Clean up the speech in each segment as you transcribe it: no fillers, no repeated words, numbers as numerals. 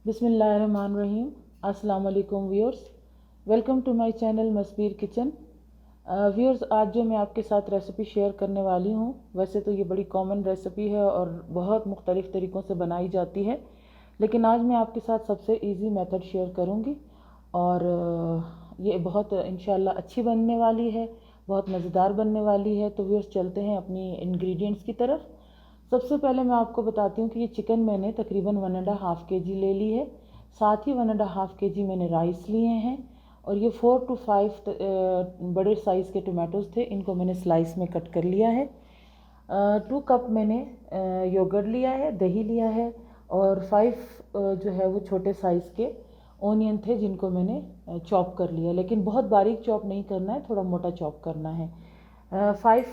बिस्मिल्लाहिर्रहमानिर्रहीम। अस्सलाम वालेकुम viewers, welcome to my channel Masbir kitchen. Viewers, आज जो मैं आपके साथ रेसिपी शेयर करने वाली हूँ, वैसे तो ये बड़ी कॉमन रेसिपी है और बहुत मुख्तलिफ़ तरीक़ों से बनाई जाती है, लेकिन आज मैं आपके साथ सबसे इजी मेथड शेयर करूँगी और ये बहुत इंशाल्लाह अच्छी बनने वाली है, बहुत मज़ेदार बनने वाली है। तो व्यूअर्स, चलते हैं अपनी इंग्रेडिएंट्स की तरफ। सबसे पहले मैं आपको बताती हूँ कि ये चिकन मैंने तकरीबन 1.5 kg ले ली है। साथ ही 1.5 kg मैंने राइस लिए हैं और ये 4 to 5 बड़े साइज़ के टमाटोज़ थे, इनको मैंने स्लाइस में कट कर लिया है। 2 कप मैंने योगर्ट लिया है, दही लिया है और 5 जो है वो छोटे साइज़ के ओनियन थे, जिनको मैंने चॉप कर लिया, लेकिन बहुत बारीक चॉप नहीं करना है, थोड़ा मोटा चॉप करना है। 5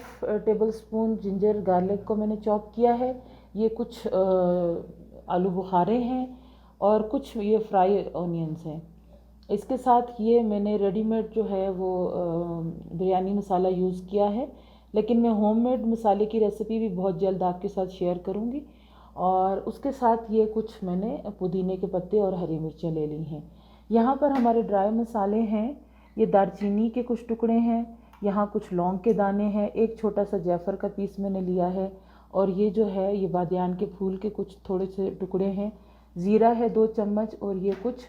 टेबल स्पून जिंजर गार्लिक को मैंने चॉप किया है। ये कुछ आलू बुखारे हैं और कुछ ये फ्राई ऑनियंस हैं। इसके साथ ये मैंने रेडीमेड जो है वो बिरयानी मसाला यूज़ किया है, लेकिन मैं होममेड मसाले की रेसिपी भी बहुत जल्द आपके साथ शेयर करूँगी। और उसके साथ ये कुछ मैंने पुदीने के पत्ते और हरी मिर्चें ले ली हैं। यहाँ पर हमारे ड्राई मसाले हैं, ये दालचीनी के कुछ टुकड़े हैं, यहाँ कुछ लौंग के दाने हैं, एक छोटा सा जायफल का पीस मैंने लिया है और ये जो है ये बादियान के फूल के कुछ थोड़े से टुकड़े हैं, ज़ीरा है 2 चम्मच और ये कुछ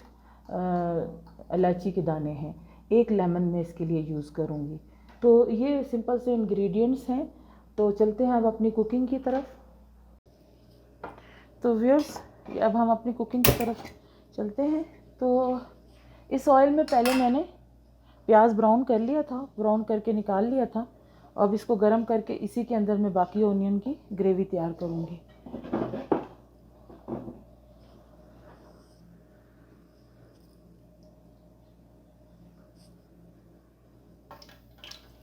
इलायची के दाने हैं। एक लेमन मैं इसके लिए यूज़ करूँगी। तो ये सिंपल से इंग्रेडिएंट्स हैं। तो चलते हैं अब अपनी कुकिंग की तरफ। तो व्यूअर्स, अब हम अपनी कुकिंग की तरफ चलते हैं। तो इस ऑयल में पहले मैंने प्याज ब्राउन कर लिया था, ब्राउन करके निकाल लिया था। अब इसको गरम करके इसी के अंदर मैं बाकी ओनियन की ग्रेवी तैयार करूँगी।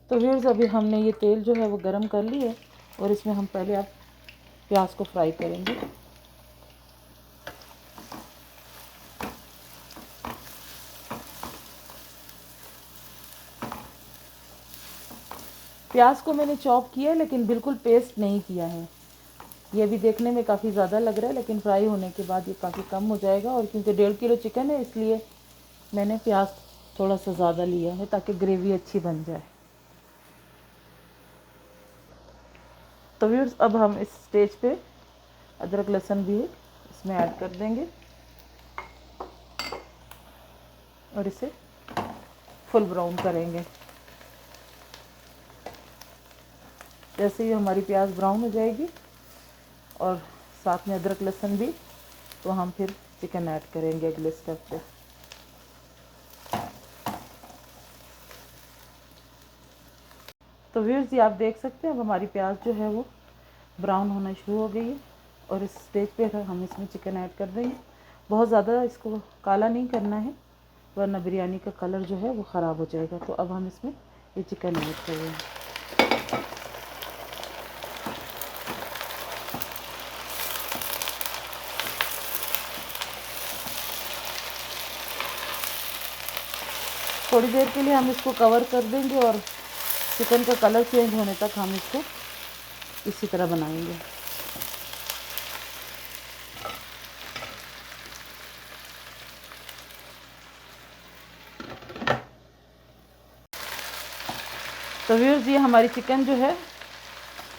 तो व्यूअर्स, अभी हमने ये तेल जो है वो गरम कर लिया है और इसमें हम पहले अब प्याज को फ्राई करेंगे। प्याज को मैंने चॉप किया है, लेकिन बिल्कुल पेस्ट नहीं किया है। ये भी देखने में काफ़ी ज़्यादा लग रहा है, लेकिन फ्राई होने के बाद ये काफ़ी कम हो जाएगा। और क्योंकि 1.5 किलो चिकन है, इसलिए मैंने प्याज थोड़ा सा ज़्यादा लिया है ताकि ग्रेवी अच्छी बन जाए। तो व्यूअर्स, अब हम इस स्टेज पे अदरक लहसुन भी इसमें ऐड कर देंगे और इसे फुल ब्राउन करेंगे। जैसे ही हमारी प्याज ब्राउन हो जाएगी और साथ में अदरक लहसुन भी, तो हम फिर चिकन ऐड करेंगे अगले स्टेप पे। तो व्यूअर्स, ये आप देख सकते हैं अब हमारी प्याज जो है वो ब्राउन होना शुरू हो गई है और इस स्टेज पे हम इसमें चिकन ऐड कर देंगे। बहुत ज़्यादा इसको काला नहीं करना है, वरना बिरयानी का कलर जो है वो ख़राब हो जाएगा। तो अब हम इसमें ये चिकन ऐड करेंगे। थोड़ी देर के लिए हम इसको कवर कर देंगे और चिकन का कलर चेंज होने तक हम इसको इसी तरह बनाएंगे। तो व्यूअर्स, ये हमारी चिकन जो है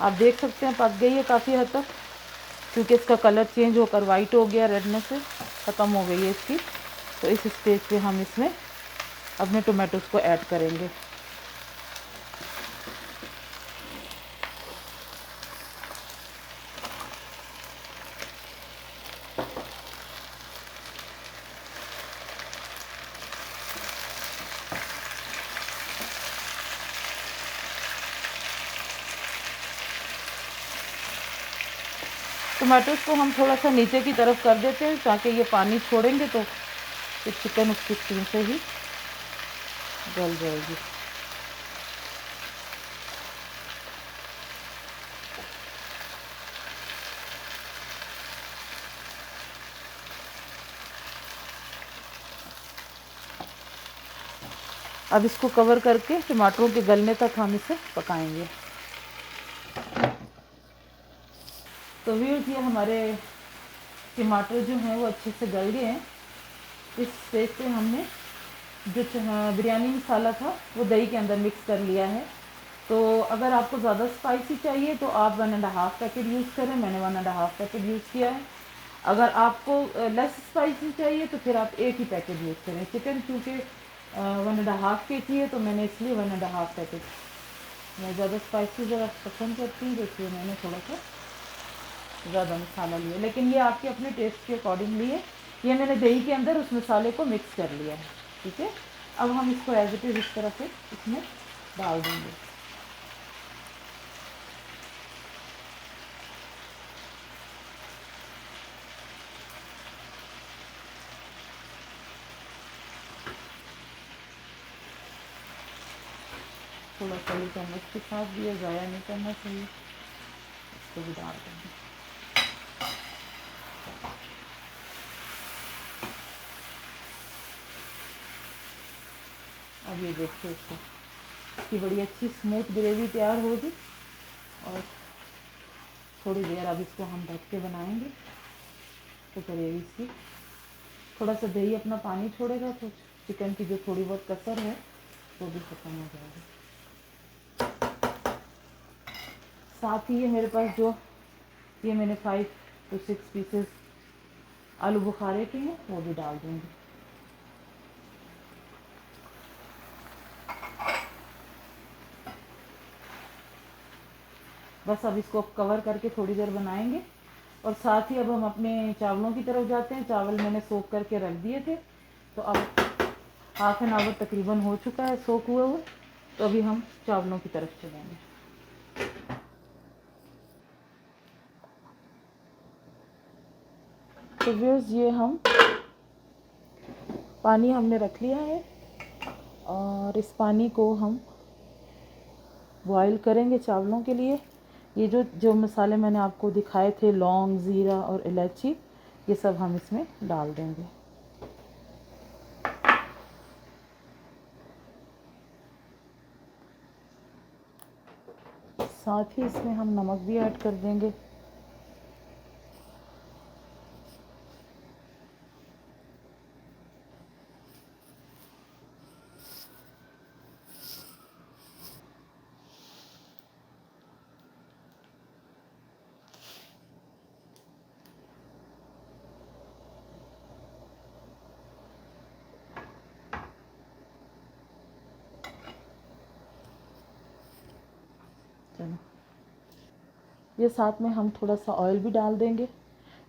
आप देख सकते हैं पक गई है काफ़ी हद तक, क्योंकि इसका कलर चेंज होकर वाइट हो गया, रेडनेस से ख़त्म हो गई है इसकी। तो इस स्टेज पे हम इसमें अपने टोमेटोज़ को ऐड करेंगे। टमाटोज़ को हम थोड़ा सा नीचे की तरफ कर देते हैं ताकि ये पानी छोड़ेंगे तो फिर चिकन उसकी स्टीम से ही गल जाएगी। अब इसको कवर करके टमाटरों के गलने तक हम इसे पकाएंगे। तो व्यूअर्स, ये हमारे टमाटर जो हैं वो अच्छे से गल गए हैं इस स्टेज पे हमने जो बिरयानी मसाला था वो दही के अंदर मिक्स कर लिया है। तो अगर आपको ज़्यादा स्पाइसी चाहिए तो आप 1.5 पैकेट यूज़ करें, मैंने 1.5 पैकेट यूज़ किया है। अगर आपको लेस स्पाइसी चाहिए तो फिर आप एक ही पैकेट यूज़ करें। चिकन क्योंकि 1.5 kg है तो मैंने इसलिए 1.5 पैकेट, मैं ज़्यादा स्पाइसी ज़रा पसंद करती हूँ तो इसलिए मैंने थोड़ा सा ज़्यादा मसाला लिया, लेकिन ये आपके अपने टेस्ट के अकॉर्डिंग लिए। ये मैंने दही के अंदर उस मसाले को मिक्स कर लिया है, ठीक है। अब हम इसको एज इट इज़ इस तरह से इसमें डाल देंगे। थोड़ा सा ये चम्मच के साथ भी है, ज़ाया नहीं करना चाहिए, इसको भी डाल देंगे। अब ये देखिए इसकी बड़ी अच्छी स्मूथ ग्रेवी तैयार होगी। और थोड़ी देर अब इसको हम ढक के बनाएंगे तो ग्रेवी इसकी, थोड़ा सा दही अपना पानी छोड़ेगा तो चिकन की जो थोड़ी बहुत कसर है वो भी खत्म हो जाएगी। साथ ही ये मेरे पास जो ये मैंने 5 to 6 पीसेस आलू बुखारे के हैं वो भी डाल दूँगी। बस अब इसको कवर करके थोड़ी देर बनाएंगे। और साथ ही अब हम अपने चावलों की तरफ जाते हैं। चावल मैंने सोख करके रख दिए थे, तो अब 1/2 आवर तकरीबन हो चुका है सोख हुए हुए, तो अभी हम चावलों की तरफ चलेंगे। तो व्यूअर्स ये हम पानी हमने रख लिया है और इस पानी को हम बॉईल करेंगे चावलों के लिए। ये जो जो मसाले मैंने आपको दिखाए थे, लौंग, ज़ीरा और इलायची, ये सब हम इसमें डाल देंगे। साथ ही इसमें हम नमक भी ऐड कर देंगे। चलो, ये साथ में हम थोड़ा सा ऑयल भी डाल देंगे,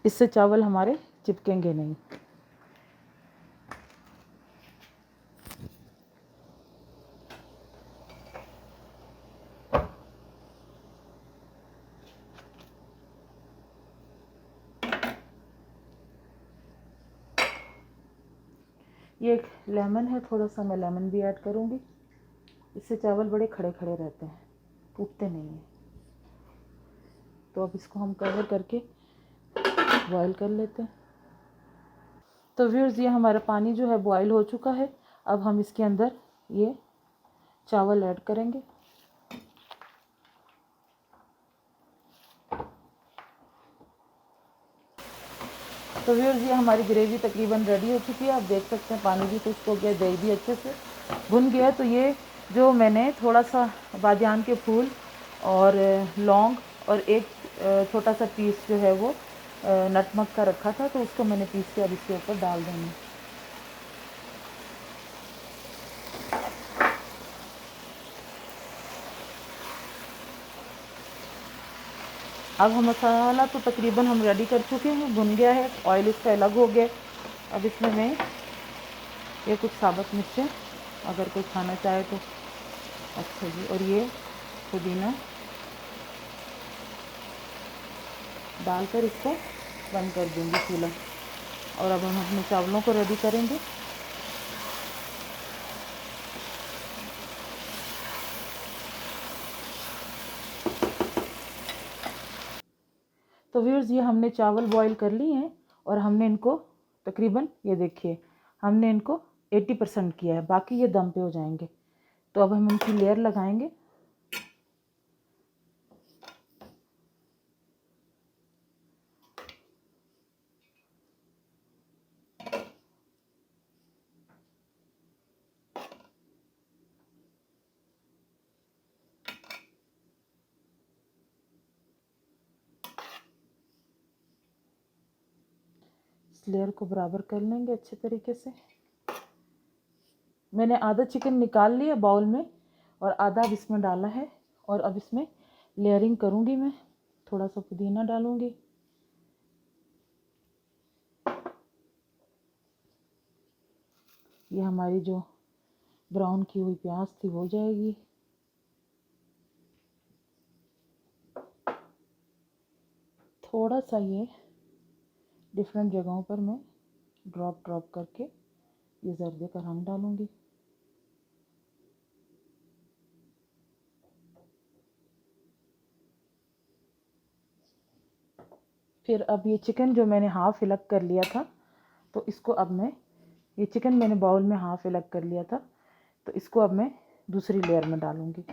इससे चावल हमारे चिपकेंगे नहीं। ये एक लेमन है, थोड़ा सा मैं लेमन भी ऐड करूँगी, इससे चावल बड़े खड़े खड़े रहते हैं, टूटते नहीं हैं। तो अब इसको हम कवर करके बॉईल कर लेते हैं। तो व्यूअर्स ये हमारा पानी जो है बॉईल हो चुका है। अब हम इसके अंदर ये चावल ऐड करेंगे। तो व्यूअर्स ये हमारी ग्रेवी तकरीबन रेडी हो चुकी है। आप देख सकते हैं पानी भी खुश्क हो गया, दही भी अच्छे से भुन गया। तो ये जो मैंने थोड़ा सा बादियान के फूल और लौंग और एक छोटा सा पीस जो है वो नटमग का रखा था, तो उसको मैंने पीस के अब इसके ऊपर डाल देंगे। अब हम मसाला तो तकरीबन हम रेडी कर चुके हैं, भुन गया है, ऑयल इसका अलग हो गया। अब इसमें मैं ये कुछ साबुत मिर्चें अगर कोई खाना चाहे तो अच्छा जी, और ये पुदीना डालकर इसको बंद कर दूँगी चूल्हा। और अब हम अपने चावलों को रेडी करेंगे। तो व्यूअर्स ये हमने चावल बॉईल कर लिए हैं और हमने इनको तकरीबन, ये देखिए, हमने इनको 80% किया है, बाकी ये दम पे हो जाएंगे। तो अब हम इनकी लेयर लगाएंगे। इस लेयर को बराबर कर लेंगे अच्छे तरीके से। मैंने आधा चिकन निकाल लिया बाउल में और आधा अब इसमें डाला है। और अब इसमें लेयरिंग करूँगी मैं। थोड़ा सा पुदीना डालूँगी। ये हमारी जो ब्राउन की हुई प्याज थी वो जाएगी। थोड़ा सा ये डिफरेंट जगहों पर मैं ड्रॉप करके ये जर्दे का रंग डालूँगी। फिर अब ये चिकन जो मैंने हाफ़ फिलअप कर लिया था, तो इसको अब मैं, ये चिकन मैंने बाउल में हाफ़ फिलअप कर लिया था, तो इसको अब मैं दूसरी लेयर में डालूँगी।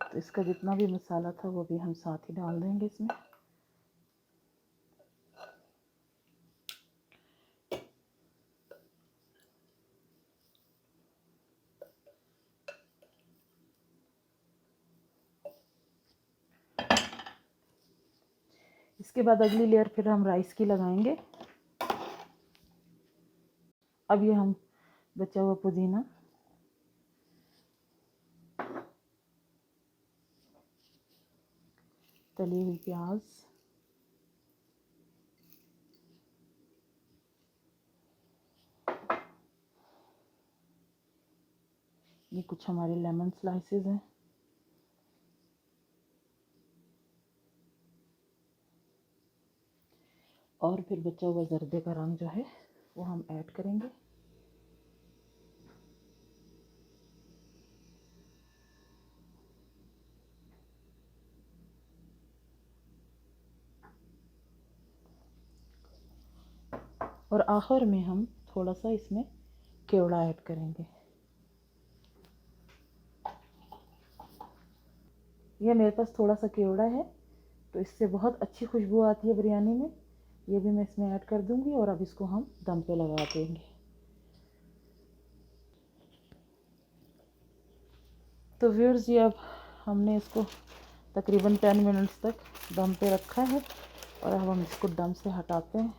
तो इसका जितना भी मसाला था वो भी हम साथ ही डाल देंगे इसमें। इसके बाद अगली लेयर फिर हम राइस की लगाएंगे। अब ये हम बचा हुआ पुदीना, तली हुई प्याज, ये कुछ हमारे लेमन स्लाइसेस हैं, और फिर बचा हुआ जर्दे का रंग जो है वो हम ऐड करेंगे। और आखिर में हम थोड़ा सा इसमें केवड़ा ऐड करेंगे। ये मेरे पास थोड़ा सा केवड़ा है, तो इससे बहुत अच्छी खुशबू आती है बिरयानी में। ये भी मैं इसमें ऐड कर दूंगी और अब इसको हम दम पे लगा देंगे। तो व्यूअर्स, ये अब हमने इसको तकरीबन 10 मिनट्स तक दम पे रखा है और अब हम इसको दम से हटाते हैं।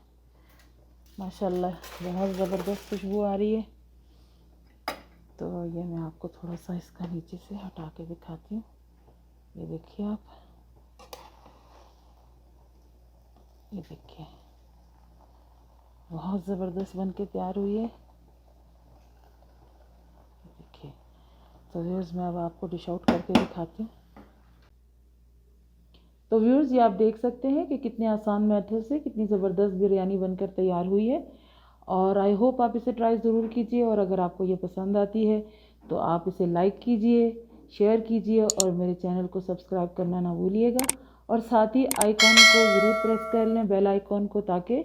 माशाल्लाह बहुत ज़बरदस्त खुशबू आ रही है। तो ये मैं आपको थोड़ा सा इसका नीचे से हटा के दिखाती हूँ। ये देखिए आप, ये देखिए बहुत ज़बरदस्त बन के तैयार हुई है। देखिए, तो व्यूअर्स मैं अब आपको डिश आउट करके दिखाती हूँ। तो व्यूअर्स, ये आप देख सकते हैं कि कितने आसान मेथड से कितनी ज़बरदस्त बिरयानी बनकर तैयार हुई है। और आई होप आप इसे ट्राई ज़रूर कीजिए, और अगर आपको ये पसंद आती है तो आप इसे लाइक कीजिए, शेयर कीजिए और मेरे चैनल को सब्सक्राइब करना ना भूलिएगा। और साथ ही आइकॉन को ज़रूर प्रेस कर लें, बेल आइकॉन को, ताकि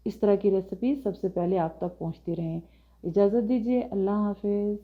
इस तरह की रेसिपी सबसे पहले आप तक पहुंचती रहें। इजाज़त दीजिए, अल्लाह हाफिज़।